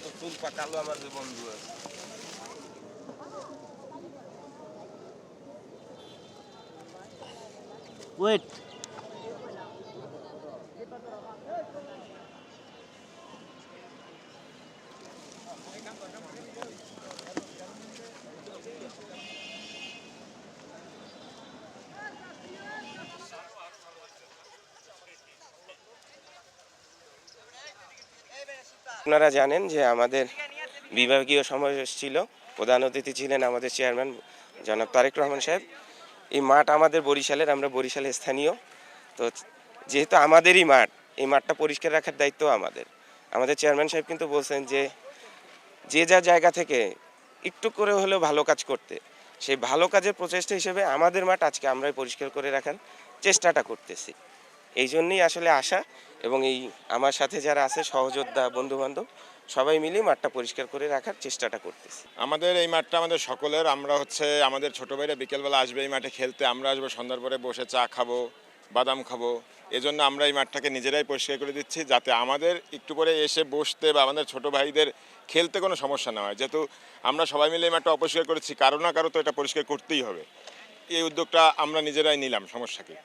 তো চুল পাকালো আমার যে বন্ধু আছে। ওয়েট। আপনারা জানেন যে আমাদের বিভাগীয় সমাবেশ ছিল, প্রধান অতিথি ছিলেন আমাদের চেয়ারম্যান জনাব তারেক রহমান সাহেব। এই মাঠ আমাদের বরিশালের, আমরা বরিশালের স্থানীয়। তো যেহেতু আমাদেরই মাঠ, এই মাঠটা পরিষ্কার রাখার দায়িত্ব আমাদের। আমাদের চেয়ারম্যান সাহেব কিন্তু বলছেন যে যে যা জায়গা থেকে একটু করে হলেও ভালো কাজ করতে, সেই ভালো কাজের প্রচেষ্টা হিসেবে আমাদের মাঠ আজকে আমরাই পরিষ্কার করে রাখার চেষ্টাটা করতেছি। এই জন্যই আসলে আশা, এবং এই আমার সাথে যারা আছে সহযোদ্ধা বন্ধুবান্ধব সবাই মিলে মাঠটা পরিষ্কার করে রাখার চেষ্টাটা করতেছি। আমাদের এই মাঠটা আমাদের সকলের। আমরা আমাদের ছোটো ভাইরা বিকেলবেলা আসবে এই মাঠে খেলতে, আমরা আসবো সন্ধ্যার পরে বসে চা খাবো, বাদাম খাবো। এজন্য আমরা এই মাঠটাকে নিজেরাই পরিষ্কার করে দিচ্ছি, যাতে আমাদের একটু পরে এসে বসতে বা আমাদের ছোটো ভাইদের খেলতে কোনো সমস্যা না হয়। যেহেতু আমরা সবাই মিলে এই মাঠটা অপরিষ্কার করেছি, কারো না কারো তো এটা পরিষ্কার করতেই হবে। এই উদ্যোগটা আমরা নিজেরাই নিলাম, সমস্যা কি।